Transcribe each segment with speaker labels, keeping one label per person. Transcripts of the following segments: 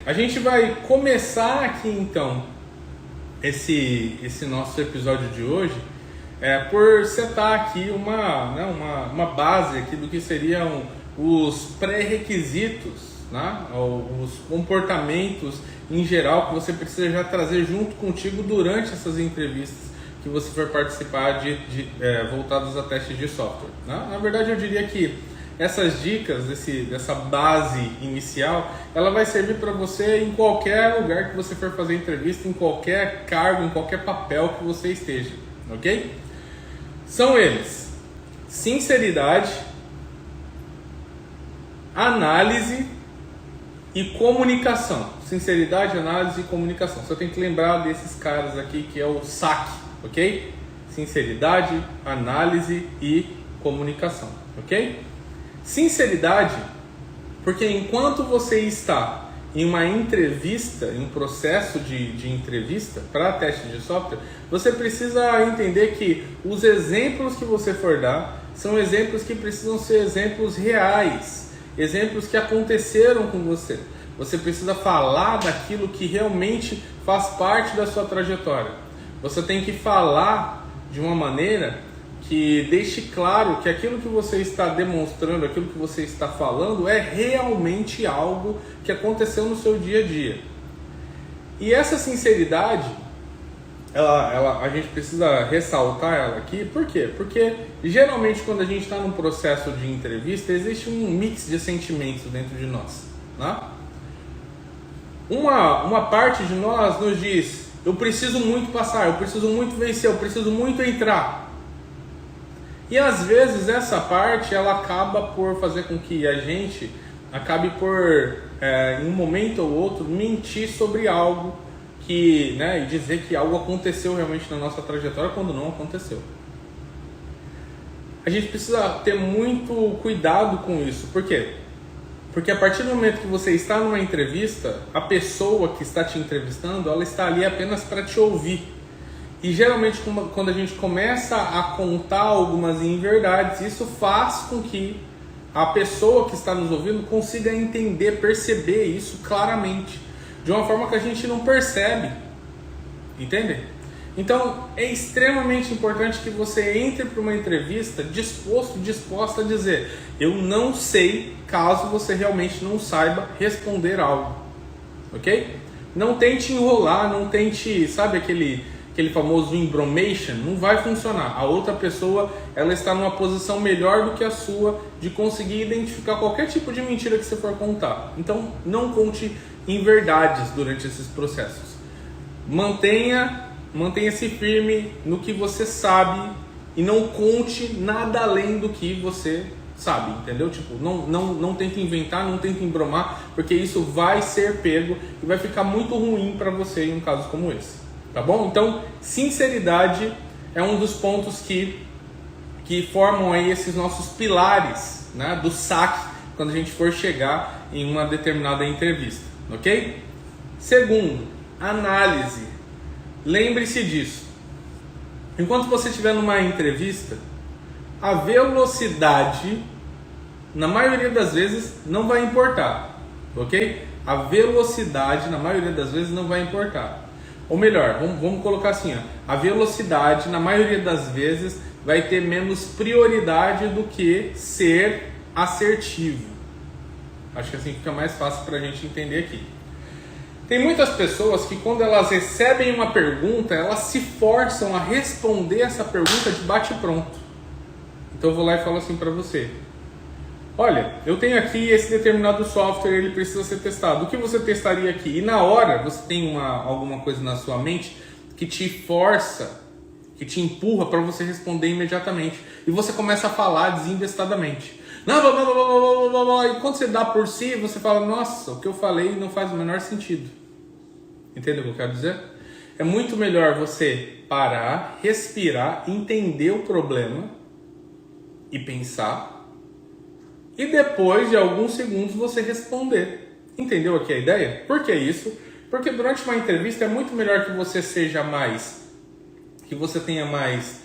Speaker 1: a gente vai começar aqui então esse nosso episódio de hoje por setar aqui uma base aqui do que seriam os pré-requisitos, né? Os comportamentos em geral que você precisa já trazer junto contigo durante essas entrevistas que você for participar voltadas a testes de software, né? Na verdade, eu diria que essas dicas, dessa base inicial, ela vai servir para você em qualquer lugar que você for fazer entrevista, em qualquer cargo, em qualquer papel que você esteja, ok? São eles: sinceridade, análise e comunicação. Sinceridade, análise e comunicação. Você tem que lembrar desses caras aqui, que é o SAC, ok? Sinceridade, análise e comunicação, ok? Sinceridade, porque enquanto você está em uma entrevista, em um processo de entrevista para teste de software, você precisa entender que os exemplos que você for dar são exemplos que precisam ser exemplos reais, exemplos que aconteceram com você. Você precisa falar daquilo que realmente faz parte da sua trajetória. Você tem que falar de uma maneira que deixe claro que aquilo que você está demonstrando, aquilo que você está falando é realmente algo que aconteceu no seu dia a dia. E essa sinceridade, a gente precisa ressaltar ela aqui. Por quê? Porque geralmente quando a gente está num processo de entrevista, existe um mix de sentimentos dentro de nós, né? Uma parte de nós nos diz: eu preciso muito passar, eu preciso muito vencer, eu preciso muito entrar. E às vezes essa parte ela acaba por fazer com que a gente acabe por, em um momento ou outro, mentir sobre algo e dizer que algo aconteceu realmente na nossa trajetória quando não aconteceu. A gente precisa ter muito cuidado com isso. Por quê? Porque a partir do momento que você está numa entrevista, a pessoa que está te entrevistando, ela está ali apenas para te ouvir. E geralmente quando a gente começa a contar algumas inverdades, isso faz com que a pessoa que está nos ouvindo consiga entender, perceber isso claramente, de uma forma que a gente não percebe, entende? Então é extremamente importante que você entre para uma entrevista disposta a dizer: eu não sei, caso você realmente não saiba responder algo, ok? Não tente enrolar, não tente, sabe aquele famoso embromation, não vai funcionar. A outra pessoa, ela está numa posição melhor do que a sua de conseguir identificar qualquer tipo de mentira que você for contar. Então, não conte inverdades durante esses processos. Mantenha-se firme no que você sabe e não conte nada além do que você sabe, entendeu? Tipo, não tente inventar, não tente embromar, porque isso vai ser pego e vai ficar muito ruim para você em um caso como esse. Tá bom? Então, sinceridade é um dos pontos que formam aí esses nossos pilares, né, do SAC quando a gente for chegar em uma determinada entrevista, ok? Segundo, análise. Lembre-se disso. Enquanto você estiver numa entrevista, a velocidade, na maioria das vezes, não vai importar, ok? A velocidade, na maioria das vezes, não vai importar. Ou melhor, vamos colocar assim, ó, a velocidade, na maioria das vezes, vai ter menos prioridade do que ser assertivo. Acho que assim fica mais fácil para a gente entender aqui. Tem muitas pessoas que quando elas recebem uma pergunta, elas se forçam a responder essa pergunta de bate-pronto. Então eu vou lá e falo assim para você: olha, eu tenho aqui esse determinado software, ele precisa ser testado. O que você testaria aqui? E na hora você tem alguma coisa na sua mente que te força, que te empurra para você responder imediatamente. E você começa a falar desinvestadamente. Não, blá, blá, blá, blá, blá, blá. E quando você dá por si, você fala: nossa, o que eu falei não faz o menor sentido. Entende o que eu quero dizer? É muito melhor você parar, respirar, entender o problema e pensar. E depois de alguns segundos você responder. Entendeu aqui a ideia? Por que isso? Porque durante uma entrevista é muito melhor que você seja mais, que você tenha mais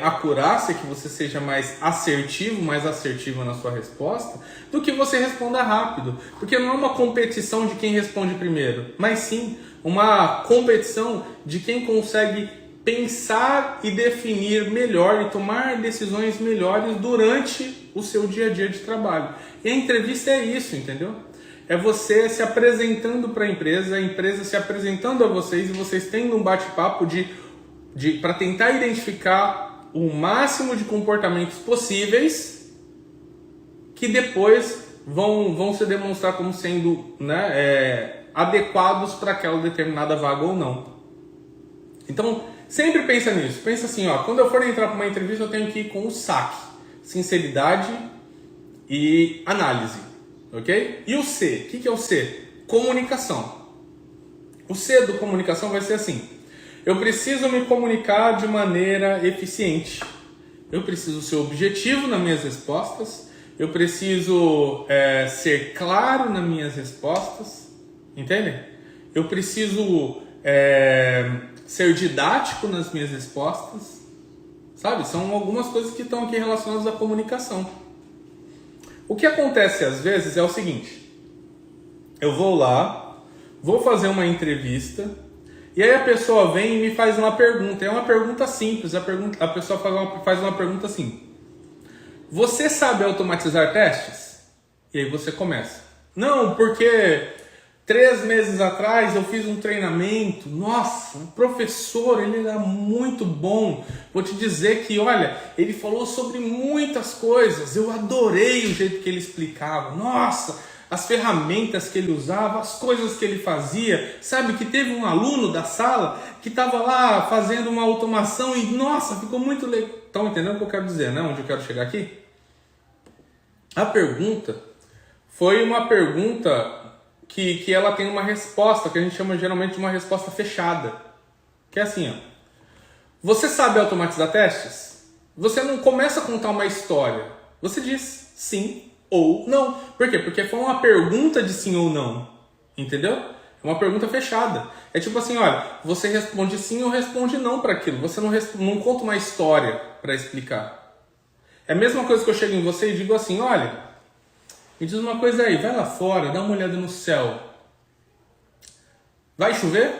Speaker 1: acurácia, que você seja mais assertivo, mais assertiva na sua resposta, do que você responda rápido. Porque não é uma competição de quem responde primeiro, mas sim uma competição de quem consegue pensar e definir melhor e tomar decisões melhores durante o seu dia a dia de trabalho. E a entrevista é isso, entendeu? É você se apresentando para a empresa se apresentando a vocês e vocês tendo um bate-papo para tentar identificar o máximo de comportamentos possíveis que depois vão se demonstrar como sendo, né, adequados para aquela determinada vaga ou não. Então, sempre pensa nisso. Pensa assim, ó, quando eu for entrar para uma entrevista, eu tenho que ir com o saque, sinceridade e análise, ok? E o C? O que é o C? Comunicação. O C do comunicação vai ser assim: eu preciso me comunicar de maneira eficiente. Eu preciso ser objetivo nas minhas respostas. Eu preciso ser claro nas minhas respostas. Entendem? Eu preciso ser didático nas minhas respostas. Sabe? São algumas coisas que estão aqui relacionadas à comunicação. O que acontece às vezes é o seguinte: eu vou lá, vou fazer uma entrevista, e aí a pessoa vem e me faz uma pergunta. É uma pergunta simples. A pessoa faz uma pergunta assim: você sabe automatizar testes? E aí você começa: não, porque 3 meses atrás eu fiz um treinamento. Nossa, o professor, ele era muito bom. Vou te dizer que, olha, ele falou sobre muitas coisas. Eu adorei o jeito que ele explicava. Nossa, as ferramentas que ele usava, as coisas que ele fazia. Sabe que teve um aluno da sala que estava lá fazendo uma automação e, nossa, ficou muito legal. Estão entendendo o que eu quero dizer, né? Onde eu quero chegar aqui? A pergunta foi uma pergunta que ela tem uma resposta, que a gente chama geralmente de uma resposta fechada. Que é assim, ó: você sabe automatizar testes? Você não começa a contar uma história. Você diz sim ou não. Por quê? Porque foi uma pergunta de sim ou não. Entendeu? É uma pergunta fechada. É tipo assim, olha, você responde sim ou responde não para aquilo. Você não conta uma história para explicar. É a mesma coisa que eu chego em você e digo assim: olha, me diz uma coisa aí, vai lá fora, dá uma olhada no céu. Vai chover?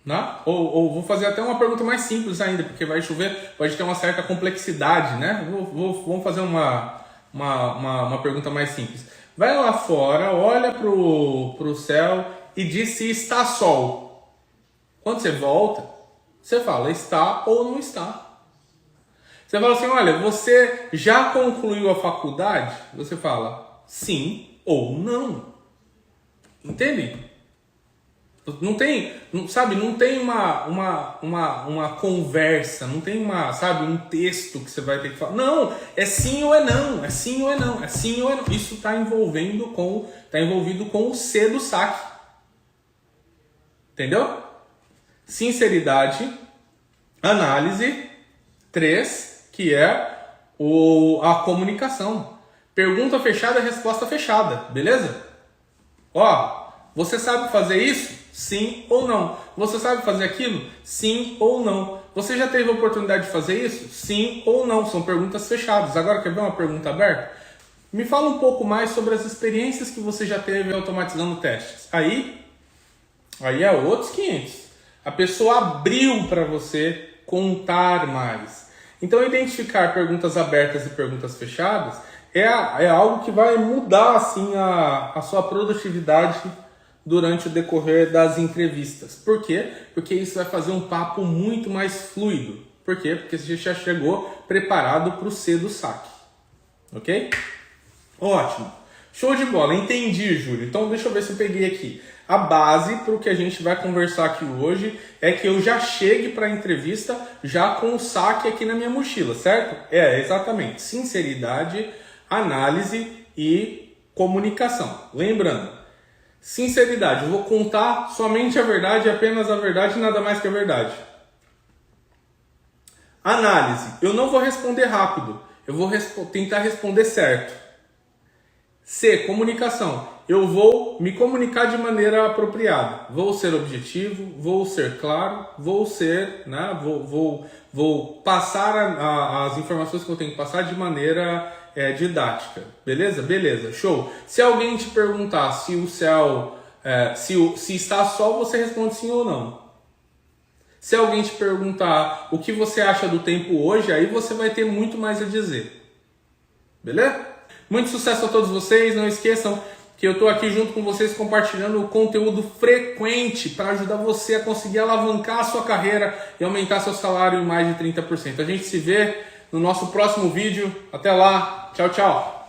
Speaker 1: Né? Ou vou fazer até uma pergunta mais simples ainda, porque vai chover, pode ter uma certa complexidade, né? Vamos fazer uma pergunta mais simples. Vai lá fora, olha pro céu e diz se está sol. Quando você volta, você fala está ou não está. Você fala assim: olha, você já concluiu a faculdade? Você fala sim ou não. Entende? Não tem, sabe, não tem uma conversa, não tem um texto que você vai ter que falar. Não, é sim ou é não, é sim ou é não, é sim ou é não. Isso está envolvido com o C do saque. Entendeu? Sinceridade, análise, 3, que é a comunicação. Pergunta fechada, resposta fechada, beleza? Ó, você sabe fazer isso? Sim ou não? Você sabe fazer aquilo? Sim ou não? Você já teve a oportunidade de fazer isso? Sim ou não? São perguntas fechadas. Agora, quer ver uma pergunta aberta? Me fala um pouco mais sobre as experiências que você já teve automatizando testes. Aí é outros 500. A pessoa abriu para você contar mais. Então, identificar perguntas abertas e perguntas fechadas é algo que vai mudar assim, a sua produtividade durante o decorrer das entrevistas. Por quê? Porque isso vai fazer um papo muito mais fluido. Por quê? Porque você já chegou preparado para o C do saque. Ok? Ótimo. Show de bola. Entendi, Júlio. Então, deixa eu ver se eu peguei aqui. A base para o que a gente vai conversar aqui hoje é que eu já chegue para a entrevista já com o saque aqui na minha mochila, certo? Exatamente. Sinceridade, análise e comunicação. Lembrando, sinceridade, eu vou contar somente a verdade, apenas a verdade e nada mais que a verdade. Análise, eu não vou responder rápido, eu vou tentar responder certo. C, comunicação, eu vou me comunicar de maneira apropriada. Vou ser objetivo, vou ser claro, vou ser, né, vou passar as informações que eu tenho que passar de maneira didática. Beleza? Beleza, show. Se alguém te perguntar se o céu, se está sol, você responde sim ou não. Se alguém te perguntar o que você acha do tempo hoje, aí você vai ter muito mais a dizer. Beleza? Muito sucesso a todos vocês. Não esqueçam que eu estou aqui junto com vocês compartilhando conteúdo frequente para ajudar você a conseguir alavancar a sua carreira e aumentar seu salário em mais de 30%. A gente se vê no nosso próximo vídeo. Até lá. Tchau, tchau.